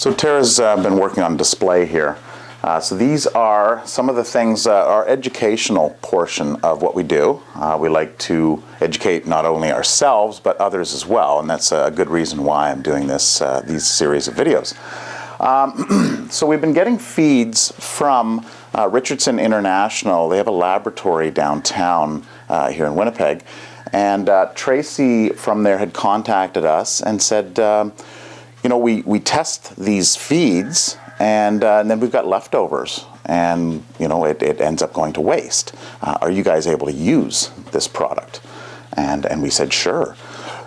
So Tara's been working on display here. So these are some of the things, our educational portion of what we do. We like to educate not only ourselves but others as well, and that's a good reason why I'm doing this these series of videos. So we've been getting feeds from Richardson International. They have a laboratory downtown here in Winnipeg, and Tracy from there had contacted us and said, you know, we test these feeds, and then we've got leftovers, and you know it ends up going to waste. Are you guys able to use this product? And we said sure.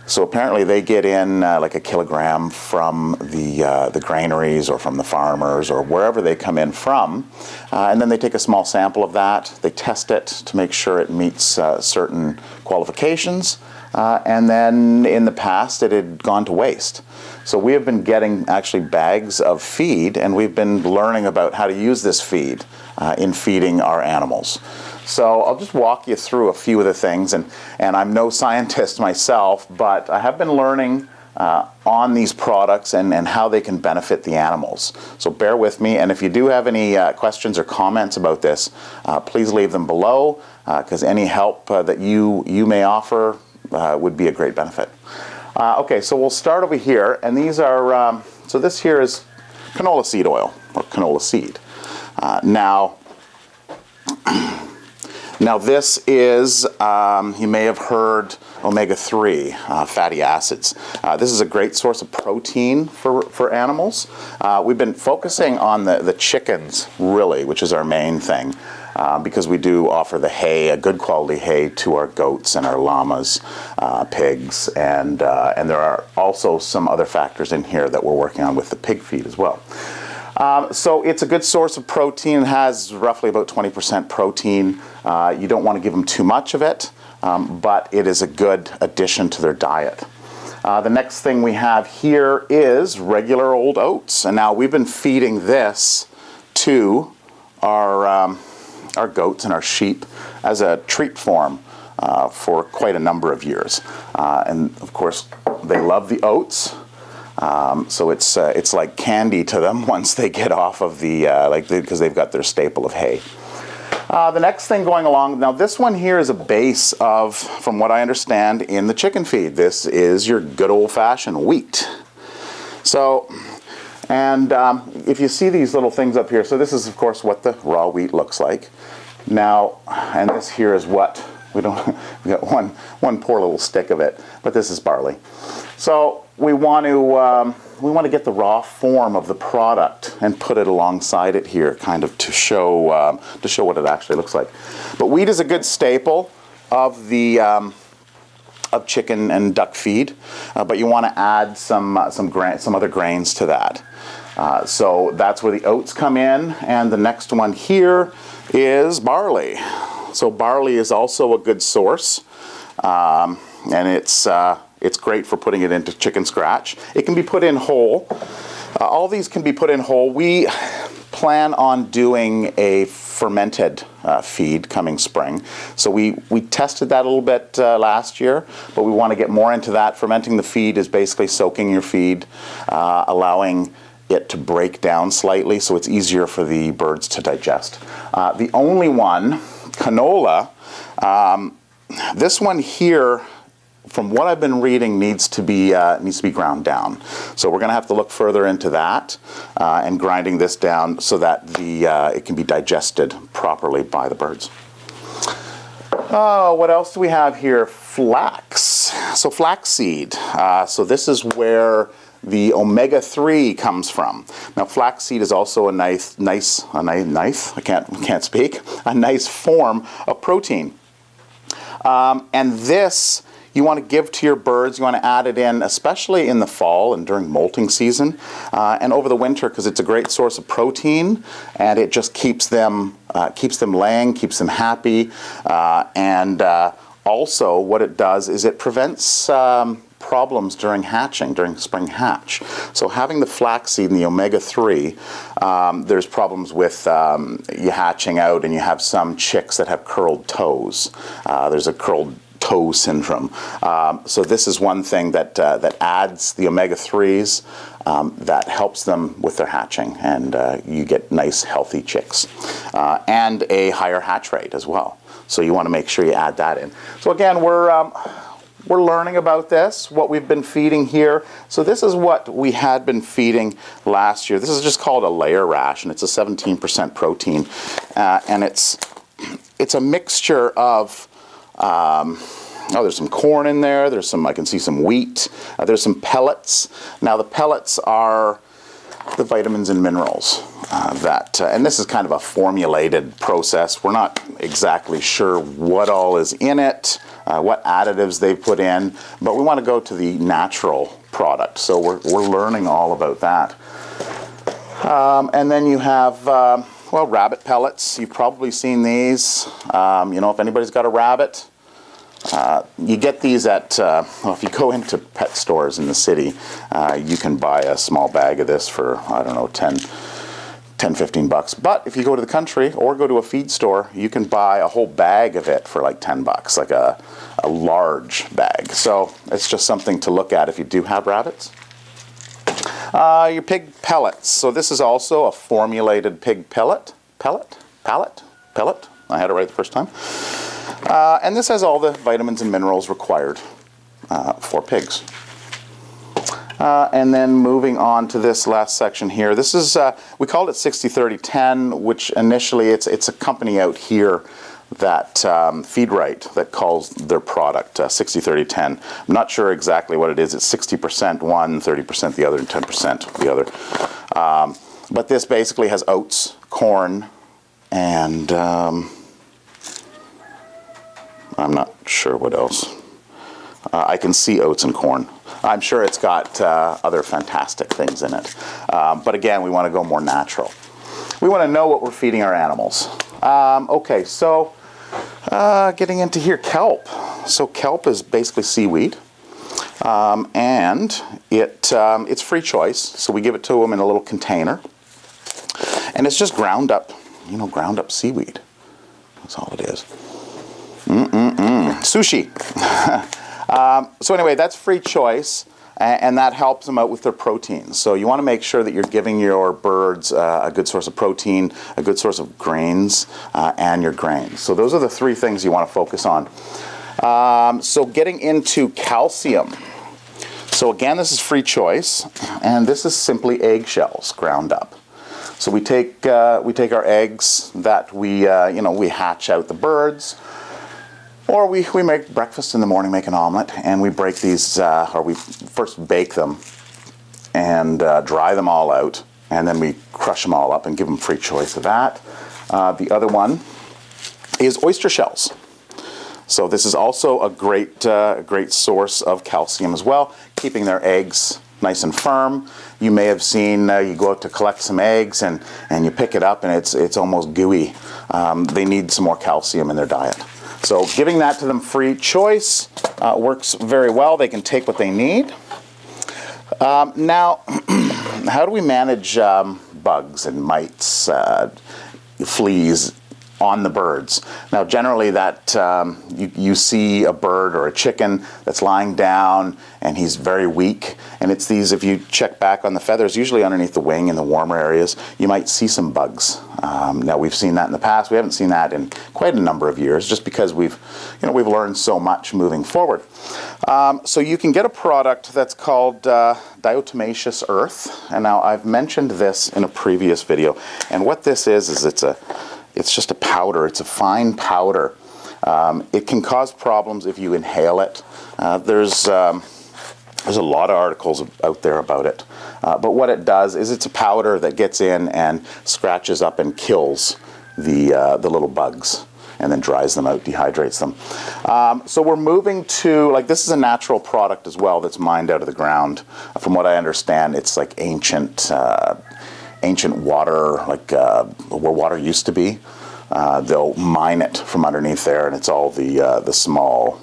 So apparently they get in like a kilogram from the granaries or from the farmers or wherever they come in from, and then they take a small sample of that. They test it to make sure it meets certain qualifications, and then in the past it had gone to waste. So we have been getting actually bags of feed, and we've been learning about how to use this feed in feeding our animals. So I'll just walk you through a few of the things, and I'm no scientist myself, but I have been learning on these products and how they can benefit the animals. So bear with me, and if you do have any questions or comments about this, please leave them below, because any help that you may offer would be a great benefit. Okay, so we'll start over here, and these are, so this here is canola seed oil, or canola seed. Now this is, you may have heard omega-3 fatty acids. This is a great source of protein for animals. We've been focusing on the chickens, really, which is our main thing. Because we do offer the hay, a good quality hay, to our goats and our llamas, pigs, and there are also some other factors in here that we're working on with the pig feed as well. So it's a good source of protein. It has roughly about 20% protein. You don't want to give them too much of it, but it is a good addition to their diet. The next thing we have here is regular old oats, and now we've been feeding this to our goats and our sheep as a treat form for quite a number of years, and of course they love the oats, so it's like candy to them once they get off of because they've got their staple of hay. The next thing going along, now this one here is a base of, from what I understand, in the chicken feed. This is your good old-fashioned wheat. So, and if you see these little things up here, so this is of course what the raw wheat looks like. Now, and this here is what, we got one poor little stick of it, but this is barley. So we want to get the raw form of the product and put it alongside it here, kind of to show what it actually looks like. But wheat is a good staple of the of chicken and duck feed, but you want to add some other grains to that. So that's where the oats come in, and the next one here is barley. So barley is also a good source, and it's great for putting it into chicken scratch. It can be put in whole. All these can be put in whole. We plan on doing a fermented feed coming spring. So we tested that a little bit last year, but we want to get more into that. Fermenting the feed is basically soaking your feed, allowing it to break down slightly so it's easier for the birds to digest. The only one, canola, this one here, from what I've been reading, needs to be ground down. So we're going to have to look further into that and grinding this down so that it can be digested properly by the birds. Oh, what else do we have here? Flax. So flaxseed. So this is where the omega-3 comes from. Now, flaxseed is also a nice form of protein. And this you want to give to your birds. You want to add it in, especially in the fall and during molting season, and over the winter, because it's a great source of protein, and it just keeps them laying, keeps them happy, and also what it does is it prevents problems during hatching, during spring hatch. So having the flaxseed and the omega-3, there's problems with you hatching out, and you have some chicks that have curled toes. There's a curled toe syndrome. So this is one thing that adds the omega-3s that helps them with their hatching, and you get nice healthy chicks and a higher hatch rate as well. So you want to make sure you add that in. So again, we're learning about this, what we've been feeding here. So this is what we had been feeding last year. This is just called a layer ration. It's a 17% protein, and it's a mixture of, there's some corn in there. There's some, I can see some wheat. There's some pellets. Now the pellets are the vitamins and minerals and this is kind of a formulated process. We're not exactly sure what all is in it, what additives they put in, but we want to go to the natural product. So we're learning all about that. And then you have, well, rabbit pellets. You've probably seen these. You know, if anybody's got a rabbit, you get these at, well, if you go into pet stores in the city, you can buy a small bag of this for, I don't know, 15 bucks. But if you go to the country or go to a feed store, you can buy a whole bag of it for like 10 bucks, like a large bag. So it's just something to look at if you do have rabbits. Your pig pellets. So this is also a formulated pig pellet. Pellet. I had it right the first time. And this has all the vitamins and minerals required for pigs. And then moving on to this last section here. This is, we called it 60-30-10, which initially it's a company out here that Feed Right that calls their product 60-30-10. I'm not sure exactly what it is. It's 60% one, 30% the other, and 10% the other. But this basically has oats, corn, and I'm not sure what else. I can see oats and corn. I'm sure it's got other fantastic things in it. But again, we want to go more natural. We want to know what we're feeding our animals. Okay, so getting into here, kelp. So kelp is basically seaweed. And it's free choice. So we give it to them in a little container. And it's just ground up, ground up seaweed. That's all it is. Sushi. So anyway, that's free choice, and that helps them out with their proteins. So you want to make sure that you're giving your birds a good source of protein, a good source of grains, and your grains. So those are the three things you want to focus on. So getting into calcium. So again, this is free choice, and this is simply eggshells ground up. So we take our eggs that we hatch out the birds. Or we make breakfast in the morning, make an omelet, and we break these, or we first bake them and dry them all out, and then we crush them all up and give them free choice of that. The other one is oyster shells. So this is also a great source of calcium as well, keeping their eggs nice and firm. You may have seen, you go out to collect some eggs and you pick it up and it's almost gooey. They need some more calcium in their diet. So giving that to them free choice works very well. They can take what they need. Now, how do we manage bugs and mites, fleas on the birds? Now, generally that you see a bird or a chicken that's lying down and he's very weak, and it's these, if you check back on the feathers, usually underneath the wing in the warmer areas, you might see some bugs. Now, we've seen that in the past. We haven't seen that in quite a number of years, just because we've learned so much moving forward. So you can get a product that's called diatomaceous earth, and now I've mentioned this in a previous video, and what this is it's just a powder. It's a fine powder. It can cause problems if you inhale it. There's a lot of articles out there about it. But what it does is it's a powder that gets in and scratches up and kills the little bugs, and then dries them out, dehydrates them. So we're moving to, this is a natural product as well that's mined out of the ground. From what I understand, it's like ancient water, where water used to be. They'll mine it from underneath there, and it's all the small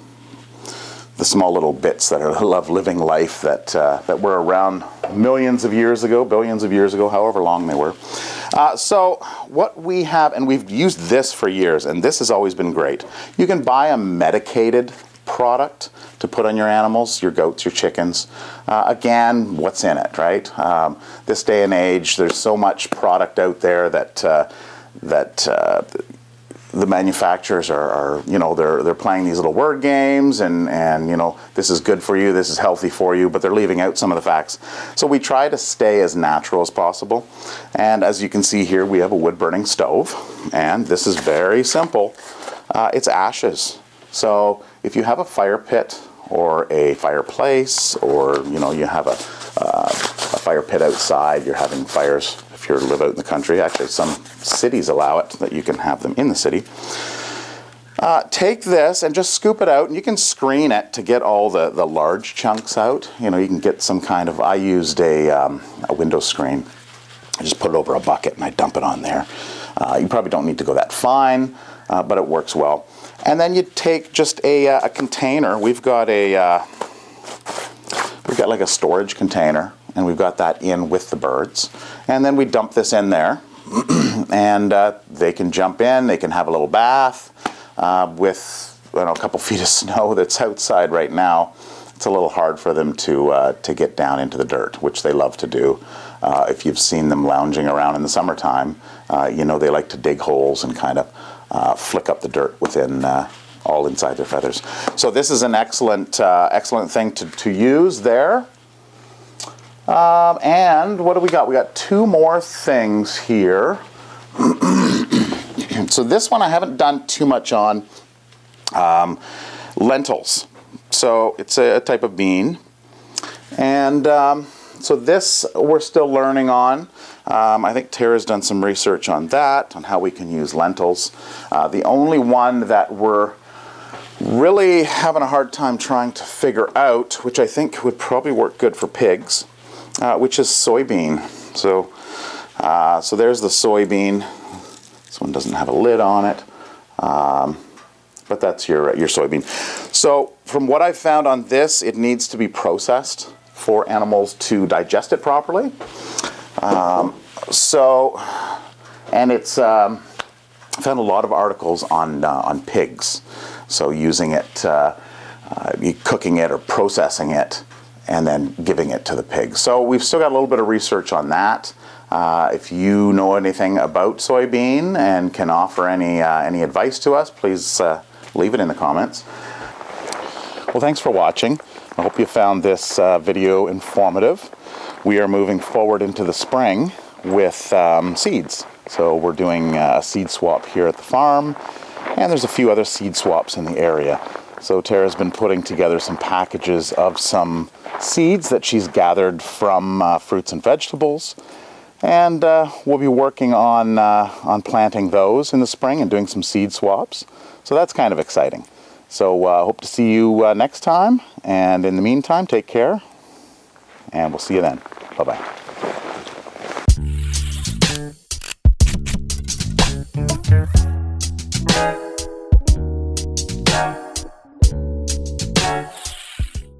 little bits that are of living life that were around millions of years ago, billions of years ago, however long they were. So what we have, and we've used this for years, and this has always been great. You can buy a medicated product to put on your animals, your goats, your chickens. Again, what's in it, right? This day and age, there's so much product out there that the manufacturers are you know, they're playing these little word games and you know, this is good for you, this is healthy for you, but they're leaving out some of the facts. So we try to stay as natural as possible. And as you can see here, we have a wood burning stove, and this is very simple. It's ashes. So if you have a fire pit or a fireplace, or you know, you have a fire pit outside, you're having fires. If you live out in the country, actually some cities allow it, that you can have them in the city. Take this and just scoop it out, and you can screen it to get all the large chunks out. You know, you can get some kind of, I used a window screen. I just put it over a bucket and I dump it on there. You probably don't need to go that fine, but it works well. And then you take just a container. We've got like a storage container, and we've got that in with the birds. And then we dump this in there, and they can jump in, they can have a little bath with, you know, a couple feet of snow that's outside right now. It's a little hard for them to get down into the dirt, which they love to do. If you've seen them lounging around in the summertime, you know, they like to dig holes and kind of flick up the dirt within all inside their feathers. So this is an excellent thing to use there. And what do we got? We got two more things here. So this one I haven't done too much on. Lentils. So it's a type of bean. And so this we're still learning on. I think Tara's done some research on that, on how we can use lentils. The only one that we're really having a hard time trying to figure out, which I think would probably work good for pigs, which is soybean. So there's the soybean. This one doesn't have a lid on it, but that's your soybean. So from what I've found on this, it needs to be processed for animals to digest it properly. And it's I found a lot of articles on pigs. So using it, cooking it or processing it, and then giving it to the pigs. So we've still got a little bit of research on that. If you know anything about soybean and can offer any advice to us, please leave it in the comments. Well, thanks for watching. I hope you found this video informative. We are moving forward into the spring with seeds. So we're doing a seed swap here at the farm, and there's a few other seed swaps in the area. So Tara's been putting together some packages of some seeds that she's gathered from fruits and vegetables, and we'll be working on planting those in the spring and doing some seed swaps. So that's kind of exciting. So hope to see you next time, and in the meantime, take care, and we'll see you then. Bye-bye.